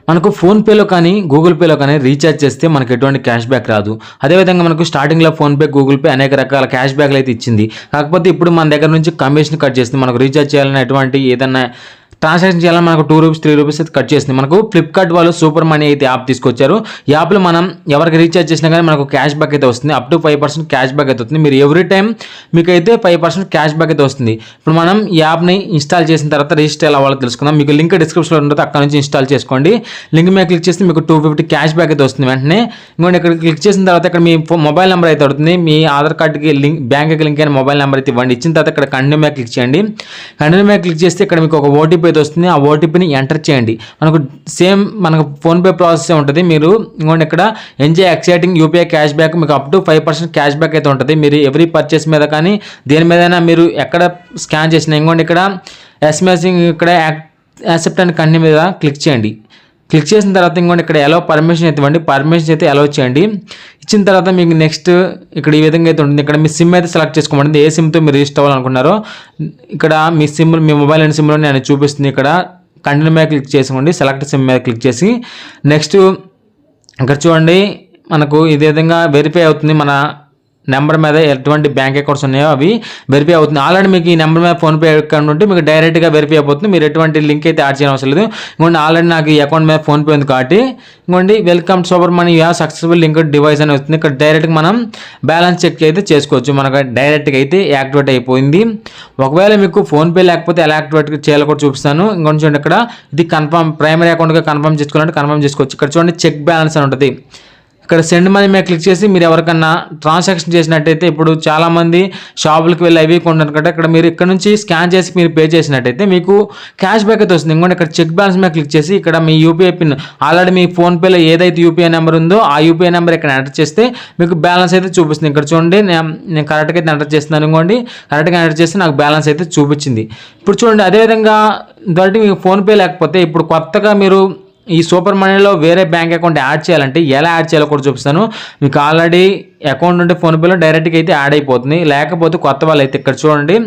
మనకు ఫోన్‌పేలో కానీ, గూగుల్ పేలో కానీ రీచార్జ్ చేస్తే మనకు ఎటువంటి క్యాష్ బ్యాక్ రాదు. అదేవిధంగా మనకు స్టార్టింగ్‌లో ఫోన్‌పే, గూగుల్ పే అనేక రకాల క్యాష్ బ్యాక్‌లు అయితే ఇచ్చింది. కాకపోతే ఇప్పుడు మన దగ్గర నుంచి కమిషన్ కట్ చేస్తుంది. మనకు రీచార్జ్ చేయాలన్న ఎటువంటి ఏదన్నా ట్రాన్సాక్షన్ చేయాలని మనకు రూ. 2, రూ. 3 అయితే కట్ చేస్తుంది. మనకు ఫ్లిప్‌కార్ట్ వాళ్ళు సూపర్ మనీ అయితే యాప్ తీసుకొచ్చారు. ఈ యాప్‌లో మనం ఎవరికి రీచార్జ్ చేసినా కానీ మనకు క్యాష్ బ్యాక్ అయితే వస్తుంది. అప్ టు 5% క్యాష్ బ్యాక్ అయితే వస్తుంది. మీరు ఎవ్రీ టైం మీకైతే 5% క్యాష్ బ్యాక్ అయితే వస్తుంది. ఇప్పుడు మనం ఈ యాప్‌ని ఇన్‌స్టాల్ చేసిన తర్వాత రిజిస్టర్ ఎలా అవ్వాలో తెలుసుకుందాం. మీకు లింక్ డిస్క్రిప్షన్‌లో ఉంటుంది. అక్కడ నుంచి ఇన్‌స్టాల్ చేసుకోండి. లింక్ మీద క్లిక్ చేస్తే మీకు 250 క్యాష్ బ్యాక్ అయితే వస్తుంది వెంటనే. ఇంకోటి ఇక్కడ క్లిక్ చేసిన తర్వాత ఇక్కడ మీ మొబైల్ నెంబర్ అయితే అడుగుతుంది. మీ ఆధార్ కార్డ్‌కి లింక్ బ్యాంక్‌కి లింక్ అయిన మొబైల్ నెంబర్ అయితే ఇవ్వండి. ఇచ్చిన తర్వాత ఇక్కడ కంటిన్యూ మీద క్లిక్ చేయండి. కంటిన్యూ మీద క్లిక్ చేస్తే ఇక్కడ మీకు ఒక ఓటీపీ అయితే వస్తుంది. ఆ ఓటీపీని ఎంటర్ చేయండి. మనకు ఫోన్‌పే ప్రాసెస్ ఉంటుంది. మీరు ఇంకోటి ఇక్కడ enjoy exciting UPI cash back మీకు అప్ టు 5% క్యాష్ బ్యాక్ అయితే ఉంటుంది. మీరు ఎవ్రీ పర్చేస్ మీద కానీ దేని మీదైనా మీరు ఎక్కడ స్కాన్ చేసినా ఇంకోటి ఇక్కడ ఎస్ఎంఎసింగ్ ఇక్కడ యాక్సెప్ట్ అండ్ కంటిన్యూ మీద క్లిక్ చేయండి. క్లిక్ చేసిన తర్వాత ఇంకోటి ఇక్కడ ఎలో పర్మిషన్ అయితే ఇవ్వండి. పర్మిషన్ అయితే అలో చేయండి. ఇచ్చిన తర్వాత మీకు నెక్స్ట్ ఇక్కడ ఈ విధంగా అయితే ఉంటుంది. ఇక్కడ మీ సిమ్ అయితే సెలెక్ట్ చేసుకోమంటుంది. ఏ సిమ్తో మీరు రిజిస్టర్ అవ్వాలనుకున్నారో ఇక్కడ మీ మొబైల్ అండ్ సిమ్లో నేను చూపిస్తుంది. ఇక్కడ కంటిన్యూ మీద క్లిక్ చేసుకోండి. సెలెక్ట్ సిమ్ మీద క్లిక్ చేసి నెక్స్ట్ ఇక్కడ చూడండి మనకు ఇదే విధంగా వెరిఫై అవుతుంది. మన నెంబర్ మీద ఎటువంటి బ్యాంక్ అకౌంట్స్ ఉన్నాయో అవి వెరిఫై అవుతుంది. ఆల్రెడీ మీకు ఈ నెంబర్ మీద ఫోన్పే అకౌంట్ ఉంటే మీకు డైరెక్ట్గా వెరిఫై అయిపోతుంది. మీరు ఎటువంటి లింక్ అయితే యాడ్ చేయడం అవసరం లేదు. ఇంకోండి ఆల్రెడీ నాకు ఈ అకౌంట్ మీద ఫోన్పే ఉంది కాబట్టి ఇంకోండి welcome super money you have successful link device అని వస్తుంది. ఇక్కడ డైరెక్ట్గా మనం బ్యాలెన్స్ చెక్ అయితే చేసుకోవచ్చు. మనకు డైరెక్ట్గా అయితే యాక్టివేట్ అయిపోయింది. ఒకవేళ మీకు ఫోన్పే లేకపోతే ఎలా యాక్టివేట్ చేయాలో కూడా చూపిస్తాను. ఇంకొంచెం చూడండి ఇక్కడ ఇది ప్రైమరీ అకౌంట్గా కన్ఫర్మ్ చేసుకోవాలంటే కన్ఫర్మ్ చేసుకోవచ్చు. ఇక్కడ చూడండి చెక్ బ్యాలెన్స్ అని ఉంటుంది. ఇక్కడ సెండ్ మనీ మీద క్లిక్ చేసి మీరు ఎవరికన్నా ట్రాన్సాక్షన్ చేసినట్టయితే ఇప్పుడు చాలామంది షాపులకు వెళ్ళి అవి కొంటారు కదా, ఇక్కడ మీరు ఇక్కడ నుంచి స్కాన్ చేసి మీరు పే చేసినట్టయితే మీకు క్యాష్ బ్యాక్ అయితే వస్తుంది. ఇంకోటి ఇక్కడ చెక్ బ్యాలెన్స్ మీద క్లిక్ చేసి ఇక్కడ మీ యూపీఐ పిన్ ఆల్రెడీ మీ ఫోన్పేలో ఏదైతే యూపీఐ నెంబర్ ఉందో ఆ యూపీఐ నెంబర్ ఇక్కడ ఎంటర్ చేస్తే మీకు బ్యాలెన్స్ అయితే చూపిస్తుంది. ఇక్కడ చూడండి నేను కరెక్ట్గా అయితే ఎంటర్ చేస్తున్నాను. ఇంకోండి కరెక్ట్గా ఎంటర్ చేస్తే నాకు బ్యాలెన్స్ అయితే చూపించింది. ఇప్పుడు చూడండి అదేవిధంగా ఇంతటి మీకు ఫోన్పే లేకపోతే ఇప్పుడు కొత్తగా మీరు ఈ సూపర్ మనీలో వేరే బ్యాంక్ అకౌంట్ యాడ్ చేయాలంటే ఎలా యాడ్ చేయాలో కూడా చూపిస్తాను. మీకు ఆల్రెడీ అకౌంట్ ఉంటే ఫోన్పేలో డైరెక్ట్గా అయితే యాడ్ అయిపోతుంది. లేకపోతే కొత్త వాళ్ళు అయితే ఇక్కడ చూడండి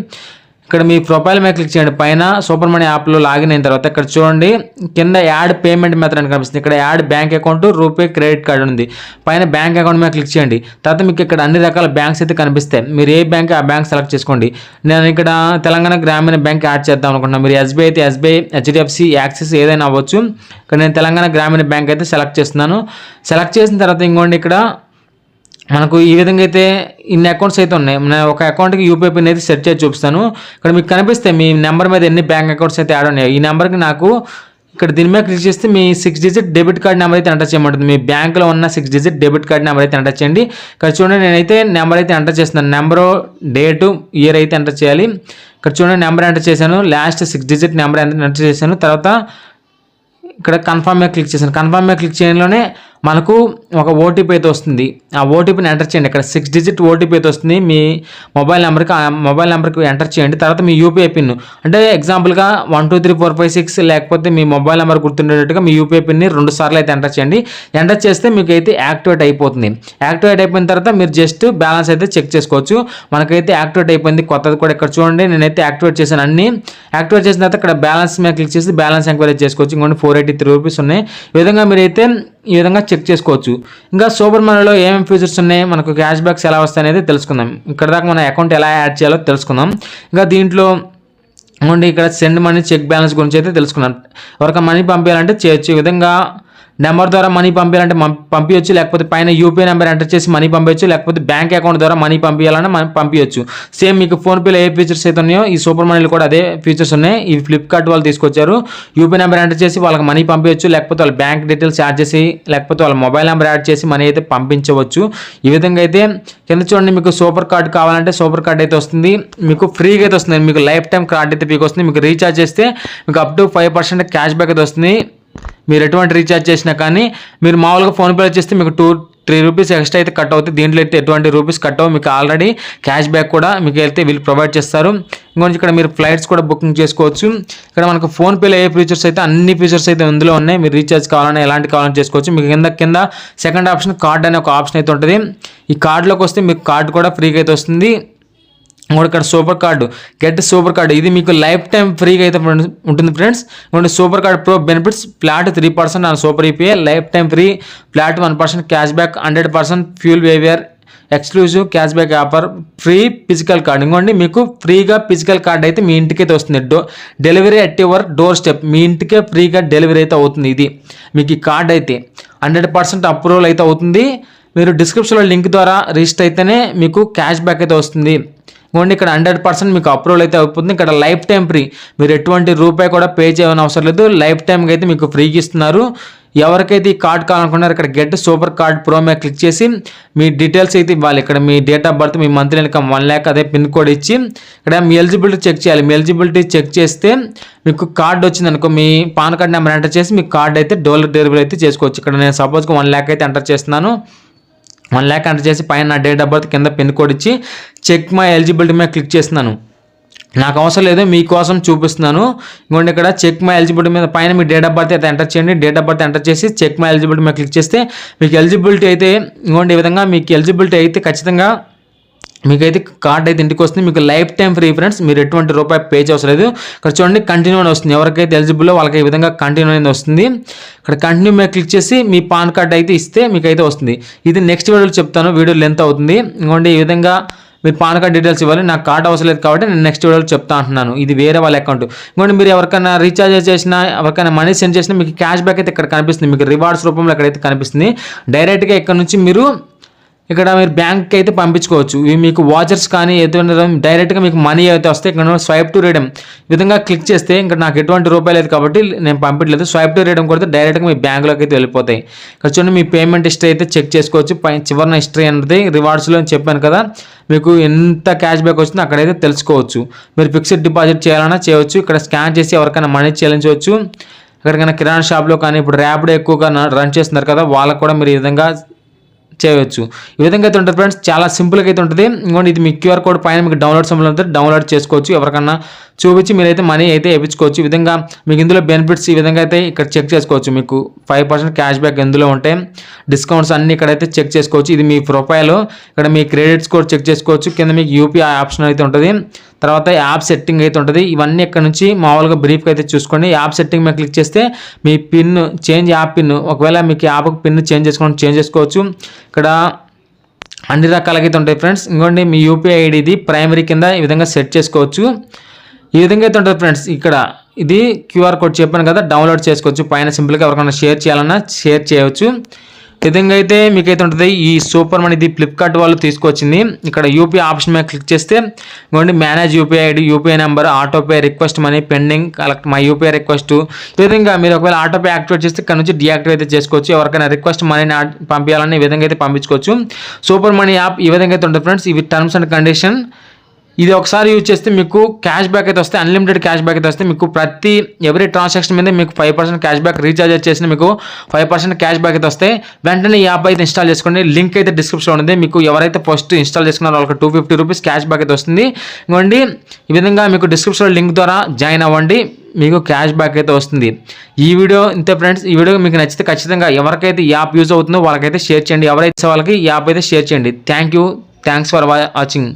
ఇక్కడ మీ ప్రొఫైల్ మీద క్లిక్ చేయండి. పైన సూపర్ మనీ యాప్లో లాగిన్ అయిన తర్వాత ఇక్కడ చూడండి కింద యాడ్ పేమెంట్ మెథడ్ అని కనిపిస్తుంది. ఇక్కడ add bank account RuPay credit card ఉంది. పైన బ్యాంక్ అకౌంట్ మీద క్లిక్ చేయండి. తర్వాత మీకు ఇక్కడ అన్ని రకాల బ్యాంక్స్ అయితే కనిపిస్తాయి. మీరు ఏ బ్యాంక్ ఆ బ్యాంక్ సెలెక్ట్ చేసుకోండి. నేను ఇక్కడ తెలంగాణ గ్రామీణ బ్యాంక్ యాడ్ చేద్దాం అనుకుంటున్నాను. మీరు ఎస్బీఐ అయితే ఎస్బీఐ, హెచ్డిఎఫ్సి, యాక్సిస్ ఏదైనా అవ్వచ్చు. ఇక్కడ నేను తెలంగాణ గ్రామీణ బ్యాంక్ అయితే సెలెక్ట్ చేస్తున్నాను. సెలెక్ట్ చేసిన తర్వాత ఇంకోండి ఇక్కడ మనకు ఈ విధంగా అయితే ఇన్ని అకౌంట్స్ అయితే ఉన్నాయి. నేను ఒక అకౌంట్కి యూపీఐ పిన్ అయితే సెట్ చేసి చూపిస్తాను. ఇక్కడ మీకు కనిపిస్తాయి మీ నెంబర్ మీద ఎన్ని బ్యాంక్ అకౌంట్స్ అయితే యాడ్ ఉన్నాయి. ఈ నెంబర్కి నాకు ఇక్కడ దీని మీద క్లిక్ చేస్తే మీ 6 డిజిట్ డెబిట్ కార్డ్ నెంబర్ అయితే ఎంటర్ చేయమంటుంది. మీ బ్యాంక్లో ఉన్న 6 డిజిట్ డెబిట్ కార్డ్ నెంబర్ అయితే ఎంటర్ చేయండి. ఇక్కడ చూడండి నేనైతే నెంబర్ అయితే ఎంటర్ చేస్తున్నాను. నెంబరు, డేటు, ఇయర్ అయితే ఎంటర్ చేయాలి. ఇక్కడ చూడండి నెంబర్ ఎంటర్ చేశాను. లాస్ట్ 6 డిజిట్ నెంబర్ ఎంటర్ చేశాను. తర్వాత ఇక్కడ కన్ఫర్మ్ మీద క్లిక్ చేశాను. కన్ఫర్మ్ మీద క్లిక్ చేయడంలోనే మనకు ఒక ఓటీపీ అయితే వస్తుంది. ఆ ఓటీపీని ఎంటర్ చేయండి. ఇక్కడ 6 డిజిట్ ఓటీపీ అయితే వస్తుంది. మీ మొబైల్ నెంబర్కి ఆ మొబైల్ నెంబర్కి ఎంటర్ చేయండి. తర్వాత మీ యూపీఐ పిన్ అంటే ఎగ్జాంపుల్గా 1 2 3 4 5 6 లేకపోతే మీ మొబైల్ నెంబర్ గుర్తుండేటట్టుగా మీ యూపీఐ పిన్ని 2 సార్లు అయితే ఎంటర్ చేయండి. ఎంటర్ చేస్తే మీకు అయితే యాక్టివేట్ అయిపోతుంది. యాక్టివేట్ అయిపోయిన తర్వాత మీరు జస్ట్ బ్యాలెన్స్ అయితే చెక్ చేసుకోవచ్చు. మనకైతే యాక్టివేట్ అయిపోయింది. కొత్తది కూడా ఇక్కడ చూడండి నేనైతే యాక్టివేట్ చేశాను. అన్ని యాక్టివేట్ చేసిన తర్వాత ఇక్కడ బ్యాలెన్స్ మీద క్లిక్ చేసి బ్యాలెన్స్ ఎంక్వైరీ చేసుకోవచ్చు. ఇంకొన్ని 483 రూపీస్ ఉన్నాయి. ఈ విధంగా మీరైతే ఈ విధంగా చెక్ చేసుకోవచ్చు. ఇంకా సూపర్ మనీలో ఏమేమి ఫీచర్స్ ఉన్నాయి, మనకు క్యాష్ బ్యాక్స్ ఎలా వస్తాయి అనేది తెలుసుకుందాం. ఇక్కడ దాకా మన అకౌంట్ ఎలా యాడ్ చేయాలో తెలుసుకుందాం. ఇంకా దీంట్లో ఇక్కడ సెండ్ మనీ, చెక్ బ్యాలెన్స్ గురించి అయితే తెలుసుకున్నాం. ఎవరికైనా మనీ పంపించాలంటే చేయొచ్చు. ఈ విధంగా నెంబర్ ద్వారా మనీ పంపించాలంటే పంపించవచ్చు. లేకపోతే పైన యూపీఐ నెంబర్ ఎంటర్ చేసి మనీ పంపించవచ్చు. లేకపోతే బ్యాంక్ అకౌంట్ ద్వారా మనీ పంపించాలన్నా మనం పంపించవచ్చు. సేమ్ మీకు ఫోన్పేలో ఏ ఫీచర్స్ అయితే ఉన్నాయో ఈ సూపర్ మనీలో కూడా అదే ఫీచర్స్ ఉన్నాయి. ఈ ఫ్లిప్కార్ట్ వాళ్ళు తీసుకొచ్చారు. యూపీఐ నెంబర్ ఎంటర్ చేసి వాళ్ళకి మనీ పంపించవచ్చు. లేకపోతే వాళ్ళ బ్యాంక్ డీటెయిల్స్ యాడ్ చేసి లేకపోతే వాళ్ళ మొబైల్ నెంబర్ యాడ్ చేసి మనీ అయితే పంపించవచ్చు. ఈ విధంగా అయితే కింద చూడండి మీకు సూపర్ కార్డ్ కావాలంటే సూపర్ కార్డ్ అయితే వస్తుంది. మీకు ఫ్రీగా అయితే వస్తుంది. మీకు లైఫ్ టైం కార్డ్ అయితే మీకు వస్తుంది. మీకు రీఛార్జ్ చేస్తే మీకు అప్ టు 5% క్యాష్ బ్యాక్ అయితే వస్తుంది. మీరు ఎటువంటి రీఛార్జ్ చేసినా కానీ మీరు మామూలుగా ఫోన్పేలో చేస్తే మీకు 2-3 రూపీస్ ఎక్స్ట్రా అయితే కట్ అవుతుంది. దీంట్లో అయితే ఎటువంటి రూపీస్ కట్ అవ్వవు. మీకు ఆల్రెడీ క్యాష్ బ్యాక్ కూడా మీకు అయితే వీళ్ళు ప్రొవైడ్ చేస్తారు. ఇంకొంచెం ఇక్కడ మీరు ఫ్లైట్స్ కూడా బుకింగ్ చేసుకోవచ్చు. ఇక్కడ మనకు ఫోన్పేలో ఏ ఫీచర్స్ అయితే అన్ని ఫీచర్స్ అయితే ఇందులో ఉన్నాయి. మీరు రీఛార్జ్ కావాలన్నా ఎలాంటి కావాలని చేసుకోవచ్చు. మీకు కింద సెకండ్ ఆప్షన్ కార్డ్ అనే ఒక ఆప్షన్ అయితే ఉంటుంది. ఈ కార్డులోకి వస్తే మీకు కార్డు కూడా ఫ్రీగా అయితే వస్తుంది. ఇంకోటి ఇక్కడ super card, get super card, ఇది మీకు లైఫ్ టైం ఫ్రీగా అయితే ఉంటుంది ఫ్రెండ్స్. ఇంకోటి super card pro benefits, flat 3% on super EPI, lifetime free, flat 1% cashback, 100% fuel waiver, exclusive cashback offer, free physical card. ఇంకోండి మీకు ఫ్రీగా physical card అయితే మీ ఇంటికైతే వస్తుంది. Delivery at your doorstep, మీ ఇంటికే ఫ్రీగా డెలివరీ అయితే అవుతుంది. ఇది మీకు ఈ కార్డు అయితే 100% అప్రూవల్ అయితే అవుతుంది. మీరు డిస్క్రిప్షన్లో లింక్ ద్వారా రిజిస్టర్ అయితేనే మీకు క్యాష్ బ్యాక్ అయితే వస్తుంది. ఇంకోండి ఇక్కడ 100% మీకు అప్రూవల్ అయితే అవుతుంది. ఇక్కడ లైఫ్ టైం ఫ్రీ, మీరు ఎటువంటి రూపాయి కూడా పే చేయని అవసరం లేదు. లైఫ్ టైంకి అయితే మీకు ఫ్రీగా ఇస్తున్నారు. ఎవరికైతే ఈ కార్డ్ కావాలనుకున్నారో ఇక్కడ గెట్ సూపర్ కార్డ్ ప్రో మీద క్లిక్ చేసి మీ డీటెయిల్స్ అయితే ఇవ్వాలి. ఇక్కడ మీ డేట్ ఆఫ్ బర్త్, మీ మంత్లీ ఇన్కమ్ 1 lakh, అదే పిన్ కోడ్ ఇచ్చి ఇక్కడ మీ ఎలిజిబిలిటీ చెక్ చేయాలి. మీ ఎలిజిబిలిటీ చెక్ చేస్తే మీకు కార్డ్ వచ్చింది అనుకో, మీ పాన్ కార్డ్ నెంబర్ ఎంటర్ చేసి మీకు కార్డ్ అయితే డోర్ డెలివరీ అయితే చేసుకోవచ్చు. ఇక్కడ నేను సపోజ్గా 1 lakh అయితే ఎంటర్ చేస్తున్నాను. 1 lakh ఎంటర్ చేసి పైన నా డేట్ ఆఫ్ బర్త్, కింద పిన్ కోడ్ ఇచ్చి చెక్ మై ఎలిజిబిలిటీ మీద క్లిక్ చేస్తున్నాను. నాకు అవసరం లేదు, మీకోసం చూపిస్తున్నాను. ఇంకోండి ఇక్కడ చెక్ మై ఎలిజిబిలిటీ మీద పైన మీ డేట్ ఆఫ్ బర్త్ అయితే ఎంటర్ చేయండి. డేట్ ఆఫ్ బర్త్ ఎంటర్ చేసి చెక్ మై ఎలిజిబిలిటీ మీద క్లిక్ చేస్తే మీకు ఎలిజిబిలిటీ అయితే ఇంకోండి ఈ విధంగా మీకు ఎలిజిబిలిటీ అయితే ఖచ్చితంగా మీకైతే కార్డ్ అయితే ఇంటికి వస్తుంది. మీకు లైఫ్ టైం ఫ్రీ ఫ్రెండ్స్, మీరు ఎటువంటి రూపాయి పే చేయవసరం లేదు. ఇక్కడ చూడండి కంటిన్యూ అని వస్తుంది. ఎవరికైతే ఎలిజిబుల్లో వాళ్ళకి ఈ విధంగా కంటిన్యూ అనేది వస్తుంది. ఇక్కడ కంటిన్యూ మీద క్లిక్ చేసి మీ పాన్ కార్డ్ అయితే ఇస్తే మీకు అయితే వస్తుంది. ఇది నెక్స్ట్ వీడియోలో చెప్తాను, వీడియో లెంత్ అవుతుంది. ఇంకోండి ఈ విధంగా మీరు పాన్ కార్డ్ డీటెయిల్స్ ఇవ్వాలి. నాకు కార్డ్ అవసరం లేదు కాబట్టి నేను నెక్స్ట్ వీడియోలో చెప్తా అంటున్నాను. ఇది వేరే వాళ్ళ అకౌంట్. ఇంకోటి మీరు ఎవరికైనా రీఛార్జ్ చేసినా, ఎవరికైనా మనీ సెండ్ చేసినా మీకు క్యాష్ బ్యాక్ అయితే ఇక్కడ కనిపిస్తుంది. మీకు రివార్డ్స్ రూపంలో ఎక్కడైతే కనిపిస్తుంది. డైరెక్ట్గా ఇక్కడ నుంచి మీరు ఇక్కడ మీరు బ్యాంక్కి అయితే పంపించుకోవచ్చు. ఇవి మీకు వాచర్స్ కానీ ఏదైనా డైరెక్ట్గా మీకు మనీ అయితే వస్తాయి. ఇక్కడ స్వైప్ టు రీడమ్ ఈ విధంగా క్లిక్ చేస్తే ఇంకా నాకు ఎటువంటి రూపాయలు లేదు కాబట్టి నేను పంపించలేదు. స్వైప్ టు రీడమ్ కొడితే డైరెక్ట్గా మీ బ్యాంకులోకి అయితే వెళ్ళిపోతాయి. ఇక్కడ చూడండి మీ పేమెంట్ హిస్టరీ అయితే చెక్ చేసుకోవచ్చు. చివరిన హిస్టరీ అనేది రివార్డ్స్లో చెప్పాను కదా, మీకు ఎంత క్యాష్ బ్యాక్ వచ్చిందో అక్కడైతే తెలుసుకోవచ్చు. మీరు ఫిక్స్డ్ డిపాజిట్ చేయాలన్నా చేయవచ్చు. ఇక్కడ స్కాన్ చేసి ఎవరికైనా మనీ చెల్లించవచ్చు. ఎక్కడికైనా కిరాణా షాప్లో కానీ ఇప్పుడు ర్యాపిడో ఎక్కువగా రన్ చేస్తున్నారు కదా, వాళ్ళకు కూడా మీరు ఈ విధంగా చేయవచ్చు. ఈ విధంగా అయితే ఉంటుంది ఫ్రెండ్స్, చాలా సింపుల్గా అయితే ఉంటుంది. ఇంకోటి ఇది మీ క్యూఆర్ కోడ్ పైన మీకు డౌన్లోడ్ సింబల్ ఉంటుంది, డౌన్లోడ్ చేసుకోవచ్చు. ఎవరికన్నా చూపించి మీరైతే మనీ అయితే వేయించుకోవచ్చు. ఈ విధంగా మీకు ఇందులో బెనిఫిట్స్ ఈ విధంగా అయితే ఇక్కడ చెక్ చేసుకోవచ్చు. మీకు 5% క్యాష్ బ్యాక్ ఇందులో ఉంటాయి. డిస్కౌంట్స్ అన్ని ఇక్కడైతే చెక్ చేసుకోవచ్చు. ఇది మీ ప్రొఫైల్, ఇక్కడ మీ క్రెడిట్ స్కోర్ చెక్ చేసుకోవచ్చు. కింద మీకు యూపీఐ ఆప్షన్ అయితే ఉంటుంది. తర్వాత యాప్ సెట్టింగ్ అయితే ఉంటుంది. ఇవన్నీ ఇక్కడ నుంచి మామూలుగా బ్రీఫ్గా అయితే చూసుకోండి. యాప్ సెట్టింగ్ మీద క్లిక్ చేస్తే మీ పిన్ చేంజ్, యాప్ పిన్ ఒకవేళ మీకు యాప్ పిన్ చేంజ్ చేసుకోవచ్చు. ఇక్కడ అన్ని రకాలకి అయితే ఉంటాయి ఫ్రెండ్స్. ఇంకోండి మీ యూపీఐ ఐడి ఇది ప్రైమరీ కింద ఈ విధంగా సెట్ చేసుకోవచ్చు. ఈ విధంగా అయితే ఉంటుంది ఫ్రెండ్స్. ఇక్కడ ఇది క్యూఆర్ కోడ్ చెప్పాను కదా, డౌన్లోడ్ చేసుకోవచ్చు. పైన సింపుల్గా ఎవరికైనా షేర్ చేయాలన్నా షేర్ చేయవచ్చు. ఈ విధంగా అయితే మీకైతే ఉంటుంది. ఈ సూపర్ మనీ ఇది ఫ్లిప్కార్ట్ వాళ్ళు తీసుకొచ్చింది. ఇక్కడ యూపీఐ ఆప్షన్ మీద క్లిక్ చేస్తే ఇంకోండి manage UPI ID, UPI number, autopay, request money, pending, collect my UPI request. ఈ విధంగా మీరు ఒకవేళ ఆటోపే యాక్టివేట్ చేస్తే ఇక్కడ నుంచి డీయాక్టివేట్ అయితే చేసుకోవచ్చు. ఎవరికైనా రిక్వెస్ట్ మనీని పంపించాలని ఈ విధంగా అయితే పంపించుకోవచ్చు. సూపర్ మనీ యాప్ ఈ విధంగా అయితే ఉంటుంది ఫ్రెండ్స్. ఇవి టర్మ్స్ అండ్ కండిషన్. ఇది ఒకసారి యూజ్ చేస్తే మీకు క్యాష్ బ్యాక్ అయితే వస్తే, అన్లిమిటెడ్ క్యాష్ బ్యాక్ అయితే వస్తే మీకు ఎవ్రీ ట్రాన్సాక్షన్ మీద మీకు 5% క్యాష్ బ్యాక్, రీఛార్జ్ చేసిన మీకు 5% క్యాష్ బ్యాక్ అయితే వస్తాయి. వెంటనే ఈ యాప్ అయితే ఇన్స్టాల్ చేసుకోండి. లింక్ అయితే డిస్క్రిప్షన్లో ఉంది. మీకు ఎవరైతే ఫస్ట్ ఇన్స్టాల్ చేసుకున్నారో వాళ్ళకి 250 రూపీస్ క్యాష్ బ్యాక్ అయితే వస్తుంది. ఇంకోండి ఈ విధంగా మీకు డిస్క్రిప్షన్లో లింక్ ద్వారా జాయిన్ అవ్వండి, మీకు క్యాష్ బ్యాక్ అయితే వస్తుంది. ఈ వీడియో ఇంతే ఫ్రెండ్స్. ఈ వీడియో మీకు నచ్చితే ఖచ్చితంగా ఎవరికైతే ఈ యాప్ యూజ్ అవుతుందో వాళ్ళకైతే షేర్ చేయండి. ఎవరైతే వాళ్ళకి ఈ యాప్ అయితే షేర్ చేయండి. Thanks for watching.